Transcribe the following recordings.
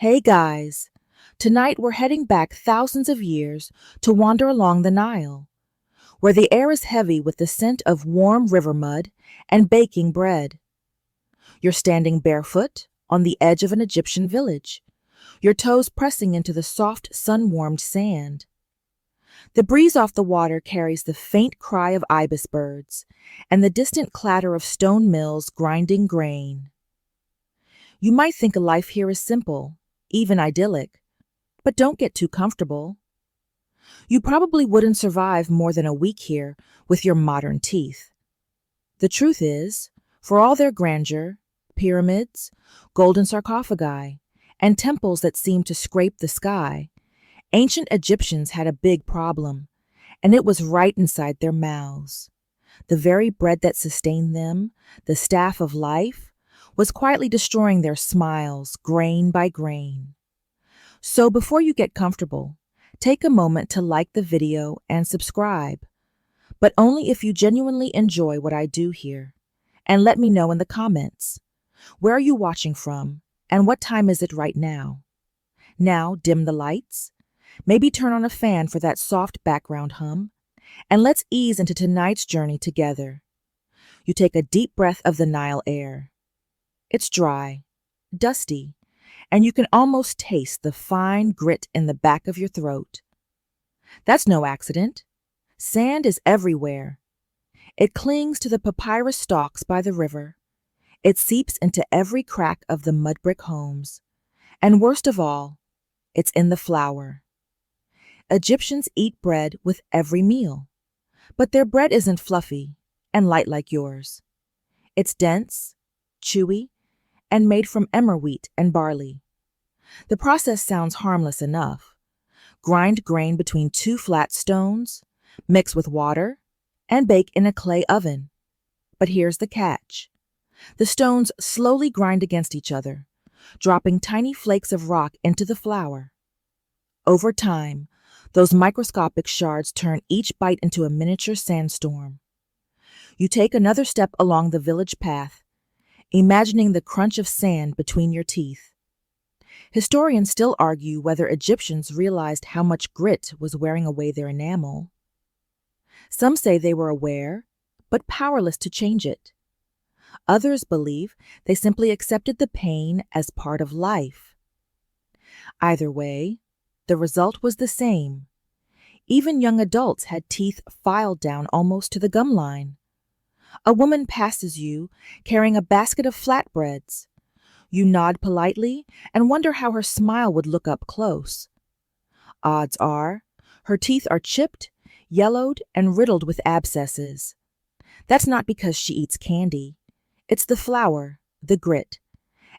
Hey guys! Tonight we're heading back thousands of years to wander along the Nile, where the air is heavy with the scent of warm river mud and baking bread. You're standing barefoot on the edge of an Egyptian village, your toes pressing into the soft, sun-warmed sand. The breeze off the water carries the faint cry of ibis birds and the distant clatter of stone mills grinding grain. You might think a life here is simple, even idyllic, but don't get too comfortable. You probably wouldn't survive more than a week here with your modern teeth. The truth is, for all their grandeur, pyramids, golden sarcophagi, and temples that seem to scrape the sky, ancient Egyptians had a big problem, and it was right inside their mouths. The very bread that sustained them, the staff of life, was quietly destroying their smiles grain by grain. So before you get comfortable, take a moment to like the video and subscribe, but only if you genuinely enjoy what I do here. And let me know in the comments, where are you watching from and what time is it right now? Now dim the lights, maybe turn on a fan for that soft background hum, and let's ease into tonight's journey together. You take a deep breath of the Nile air. It's dry, dusty, and you can almost taste the fine grit in the back of your throat. That's no accident. Sand is everywhere. It clings to the papyrus stalks by the river. It seeps into every crack of the mud brick homes. And worst of all, it's in the flour. Egyptians eat bread with every meal, but their bread isn't fluffy and light like yours. It's dense, chewy, and made from emmer wheat and barley. The process sounds harmless enough. Grind grain between two flat stones, mix with water, and bake in a clay oven. But here's the catch. The stones slowly grind against each other, dropping tiny flakes of rock into the flour. Over time, those microscopic shards turn each bite into a miniature sandstorm. You take another step along the village path, imagining the crunch of sand between your teeth. Historians still argue whether Egyptians realized how much grit was wearing away their enamel. Some say they were aware, but powerless to change it. Others believe they simply accepted the pain as part of life. Either way, the result was the same. Even young adults had teeth filed down almost to the gum line. A woman passes you, carrying a basket of flatbreads. You nod politely and wonder how her smile would look up close. Odds are, her teeth are chipped, yellowed, and riddled with abscesses. That's not because she eats candy. It's the flour, the grit,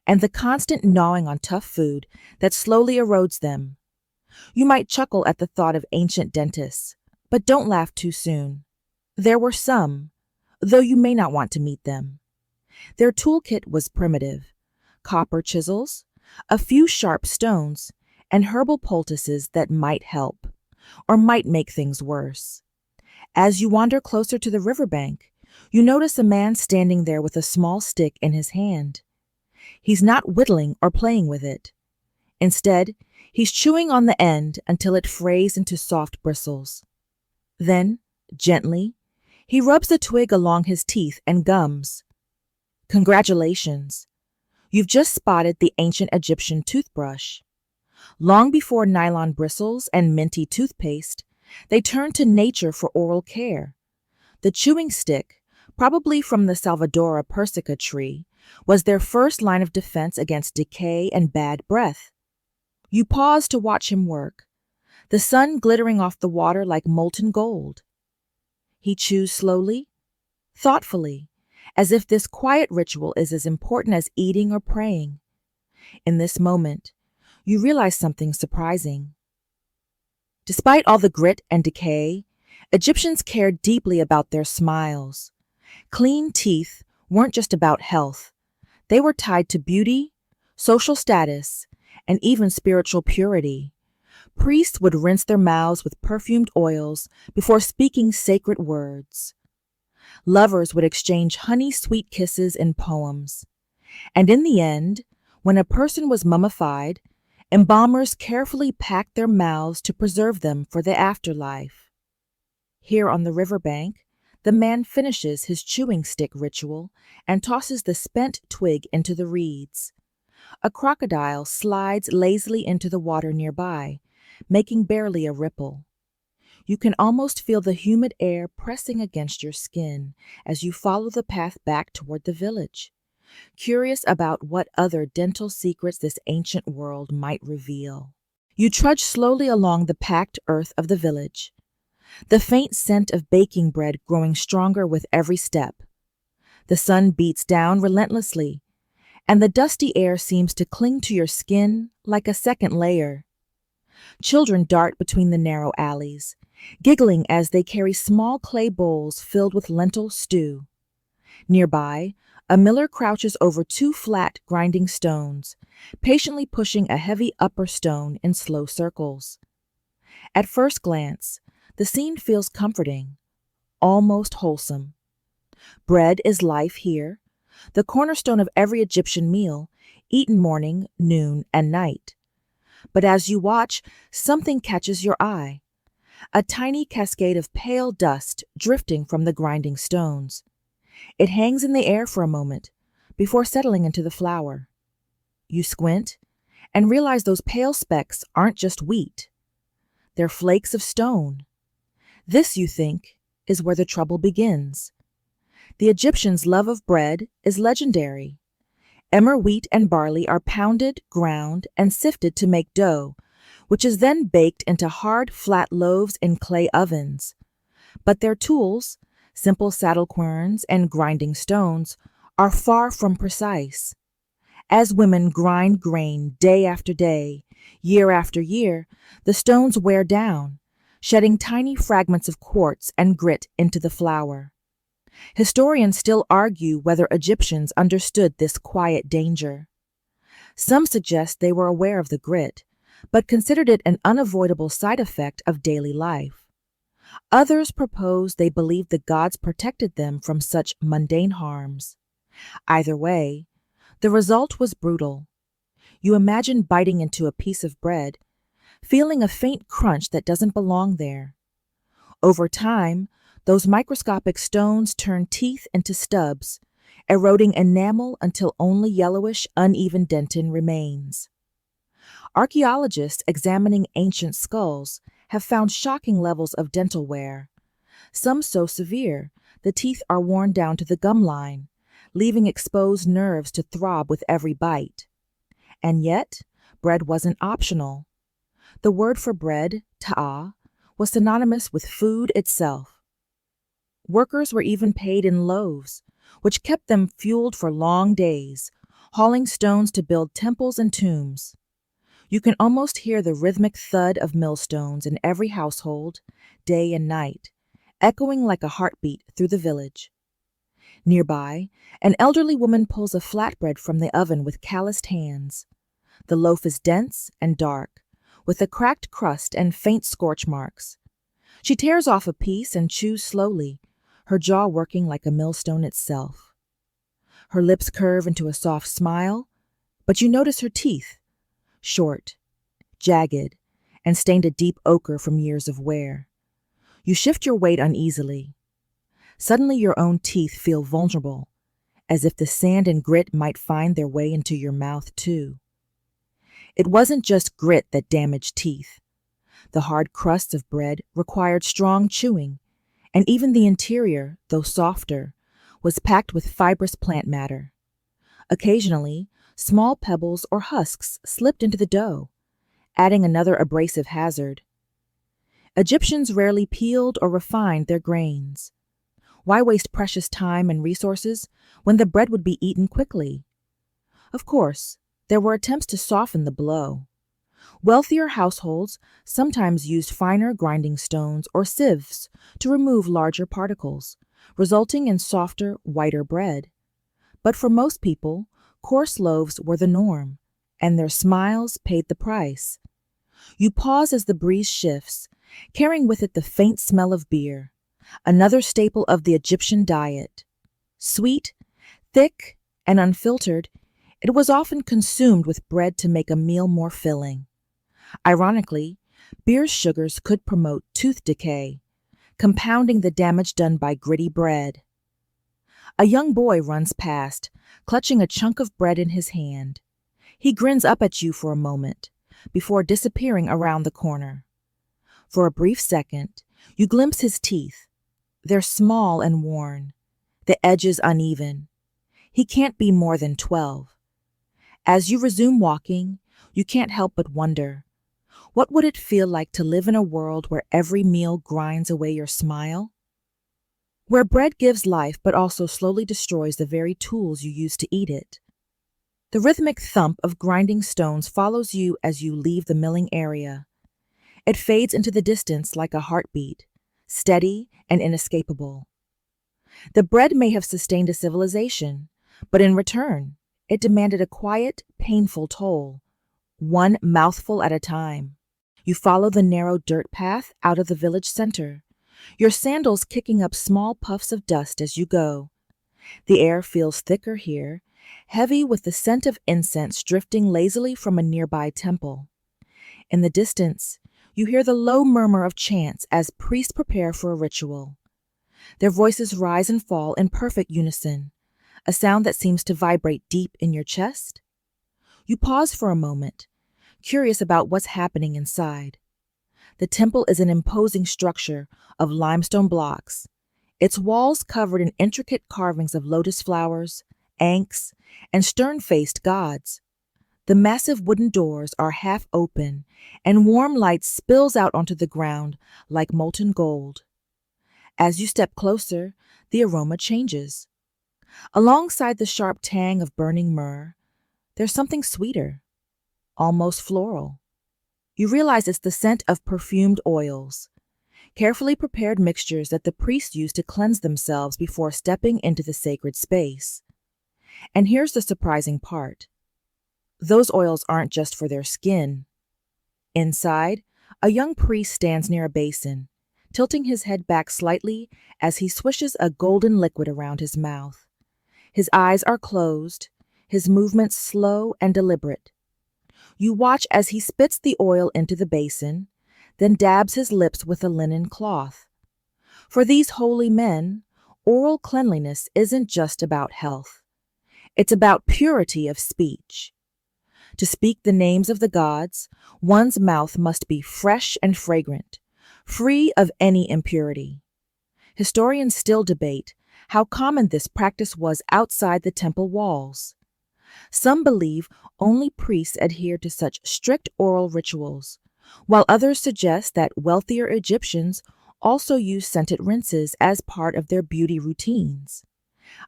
and the constant gnawing on tough food that slowly erodes them. You might chuckle at the thought of ancient dentists, but don't laugh too soon. There were some, though you may not want to meet them. Their toolkit was primitive. Copper chisels, a few sharp stones, and herbal poultices that might help, or might make things worse. As you wander closer to the riverbank, you notice a man standing there with a small stick in his hand. He's not whittling or playing with it. Instead, he's chewing on the end until it frays into soft bristles. Then, gently, he rubs the twig along his teeth and gums. Congratulations! You've just spotted the ancient Egyptian toothbrush. Long before nylon bristles and minty toothpaste, they turned to nature for oral care. The chewing stick, probably from the Salvadora persica tree, was their first line of defense against decay and bad breath. You pause to watch him work, the sun glittering off the water like molten gold. He chews slowly, thoughtfully, as if this quiet ritual is as important as eating or praying. In this moment, you realize something surprising. Despite all the grit and decay, Egyptians cared deeply about their smiles. Clean teeth weren't just about health. They were tied to beauty, social status, and even spiritual purity. Priests would rinse their mouths with perfumed oils before speaking sacred words. Lovers would exchange honey-sweet kisses in poems. And in the end, when a person was mummified, Embalmers carefully packed their mouths to preserve them for the afterlife. Here on the riverbank, the man finishes his chewing stick ritual and tosses the spent twig into the reeds. A crocodile slides lazily into the water nearby, making barely a ripple. You can almost feel the humid air pressing against your skin as you follow the path back toward the village, curious about what other dental secrets this ancient world might reveal. You trudge slowly along the packed earth of the village, the faint scent of baking bread growing stronger with every step. The sun beats down relentlessly, and the dusty air seems to cling to your skin like a second layer. Children dart between the narrow alleys, giggling as they carry small clay bowls filled with lentil stew. Nearby, a miller crouches over two flat, grinding stones, patiently pushing a heavy upper stone in slow circles. At first glance, the scene feels comforting, almost wholesome. Bread is life here, the cornerstone of every Egyptian meal, eaten morning, noon, and night. But as you watch, something catches your eye. A tiny cascade of pale dust drifting from the grinding stones. It hangs in the air for a moment, before settling into the flour. You squint, and realize those pale specks aren't just wheat. They're flakes of stone. This, you think, is where the trouble begins. The Egyptians' love of bread is legendary. Emmer wheat and barley are pounded, ground, and sifted to make dough, which is then baked into hard, flat loaves in clay ovens. But their tools, simple saddle querns and grinding stones, are far from precise. As women grind grain day after day, year after year, the stones wear down, shedding tiny fragments of quartz and grit into the flour. Historians still argue whether Egyptians understood this quiet danger. Some suggest they were aware of the grit, but considered it an unavoidable side effect of daily life. Others propose they believed the gods protected them from such mundane harms. Either way, the result was brutal. You imagine biting into a piece of bread, feeling a faint crunch that doesn't belong there. Over time, those microscopic stones turn teeth into stubs, eroding enamel until only yellowish, uneven dentin remains. Archaeologists examining ancient skulls have found shocking levels of dental wear, some so severe the teeth are worn down to the gum line, leaving exposed nerves to throb with every bite. And yet, bread wasn't optional. The word for bread, ta'a, was synonymous with food itself. Workers were even paid in loaves, which kept them fueled for long days, hauling stones to build temples and tombs. You can almost hear the rhythmic thud of millstones in every household, day and night, echoing like a heartbeat through the village. Nearby, an elderly woman pulls a flatbread from the oven with calloused hands. The loaf is dense and dark, with a cracked crust and faint scorch marks. She tears off a piece and chews slowly, her jaw working like a millstone itself. Her lips curve into a soft smile, but you notice her teeth, short, jagged, and stained a deep ochre from years of wear. You shift your weight uneasily. Suddenly your own teeth feel vulnerable, as if the sand and grit might find their way into your mouth too. It wasn't just grit that damaged teeth. The hard crusts of bread required strong chewing, and even the interior, though softer, was packed with fibrous plant matter. Occasionally, small pebbles or husks slipped into the dough, adding another abrasive hazard. Egyptians rarely peeled or refined their grains. Why waste precious time and resources when the bread would be eaten quickly? Of course, there were attempts to soften the blow. Wealthier households sometimes used finer grinding stones or sieves to remove larger particles, resulting in softer, whiter bread. But for most people, coarse loaves were the norm, and their smiles paid the price. You pause as the breeze shifts, carrying with it the faint smell of beer, another staple of the Egyptian diet. Sweet, thick, and unfiltered, It was often consumed with bread to make a meal more filling. Ironically, beer's sugars could promote tooth decay, compounding the damage done by gritty bread. A young boy runs past, clutching a chunk of bread in his hand. He grins up at you for a moment, before disappearing around the corner. For a brief second, you glimpse his teeth. They're small and worn, the edges uneven. He can't be more than 12. As you resume walking, you can't help but wonder, what would it feel like to live in a world where every meal grinds away your smile? Where bread gives life but also slowly destroys the very tools you use to eat it. The rhythmic thump of grinding stones follows you as you leave the milling area. It fades into the distance like a heartbeat, steady and inescapable. The bread may have sustained a civilization, but in return, it demanded a quiet, painful toll, one mouthful at a time. You follow the narrow dirt path out of the village center, your sandals kicking up small puffs of dust as you go. The air feels thicker here, heavy with the scent of incense drifting lazily from a nearby temple. In the distance, you hear the low murmur of chants as priests prepare for a ritual. Their voices rise and fall in perfect unison, a sound that seems to vibrate deep in your chest. You pause for a moment, curious about what's happening inside. The temple is an imposing structure of limestone blocks, its walls covered in intricate carvings of lotus flowers, ankhs, and stern-faced gods. The massive wooden doors are half open, and warm light spills out onto the ground like molten gold. As you step closer, the aroma changes. Alongside the sharp tang of burning myrrh, there's something sweeter, almost floral. You realize it's the scent of perfumed oils, carefully prepared mixtures that the priests use to cleanse themselves before stepping into the sacred space. And here's the surprising part. Those oils aren't just for their skin. Inside, a young priest stands near a basin, tilting his head back slightly as he swishes a golden liquid around his mouth. His eyes are closed, his movements slow and deliberate. You watch as he spits the oil into the basin, then dabs his lips with a linen cloth. For these holy men, oral cleanliness isn't just about health. It's about purity of speech. To speak the names of the gods, one's mouth must be fresh and fragrant, free of any impurity. Historians still debate how common this practice was outside the temple walls. Some believe only priests adhered to such strict oral rituals, while others suggest that wealthier Egyptians also used scented rinses as part of their beauty routines.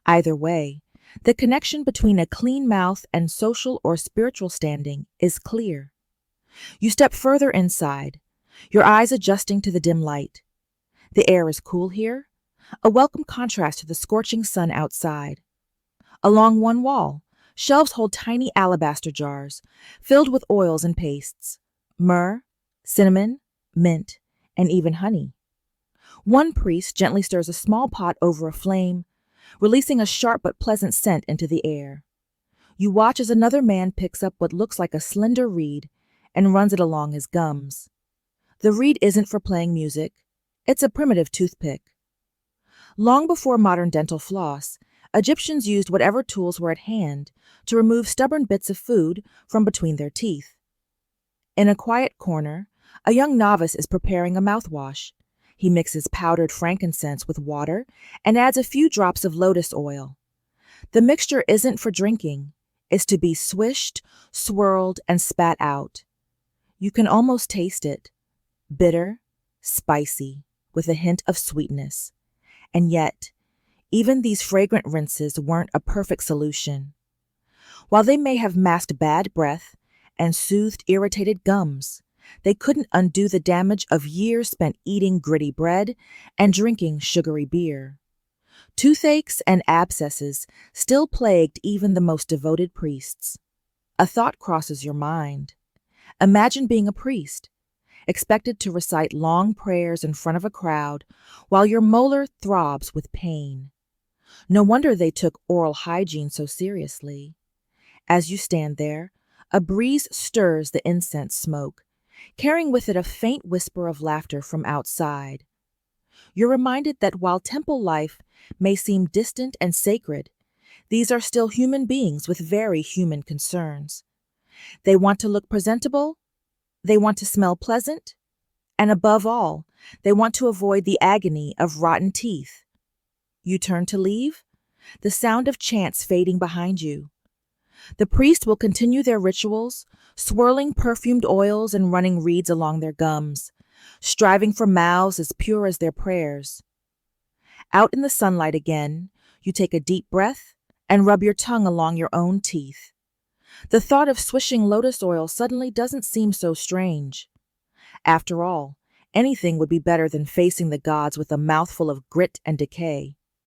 Either way, the connection between a clean mouth and social or spiritual standing is clear. You step further inside, your eyes adjusting to the dim light. The air is cool here, a welcome contrast to the scorching sun outside. Along one wall, shelves hold tiny alabaster jars filled with oils and pastes, myrrh, cinnamon, mint, and even honey. One priest gently stirs a small pot over a flame, releasing a sharp but pleasant scent into the air. You watch as another man picks up what looks like a slender reed and runs it along his gums. The reed isn't for playing music, it's a primitive toothpick. Long before modern dental floss, Egyptians used whatever tools were at hand to remove stubborn bits of food from between their teeth. In a quiet corner, a young novice is preparing a mouthwash. He mixes powdered frankincense with water and adds a few drops of lotus oil. The mixture isn't for drinking, it's to be swished, swirled, and spat out. You can almost taste it. Bitter, spicy, with a hint of sweetness. And yet, even these fragrant rinses weren't a perfect solution. While they may have masked bad breath and soothed irritated gums, they couldn't undo the damage of years spent eating gritty bread and drinking sugary beer. Toothaches and abscesses still plagued even the most devoted priests. A thought crosses your mind. Imagine being a priest, expected to recite long prayers in front of a crowd while your molar throbs with pain. No wonder they took oral hygiene so seriously. As you stand there, a breeze stirs the incense smoke, carrying with it a faint whisper of laughter from outside. You're reminded that while temple life may seem distant and sacred, these are still human beings with very human concerns. They want to look presentable, they want to smell pleasant, and above all, they want to avoid the agony of rotten teeth. You turn to leave, the sound of chants fading behind you. The priest will continue their rituals, swirling perfumed oils and running reeds along their gums, striving for mouths as pure as their prayers. Out in the sunlight again, you take a deep breath and rub your tongue along your own teeth. The thought of swishing lotus oil suddenly doesn't seem so strange. After all, anything would be better than facing the gods with a mouthful of grit and decay.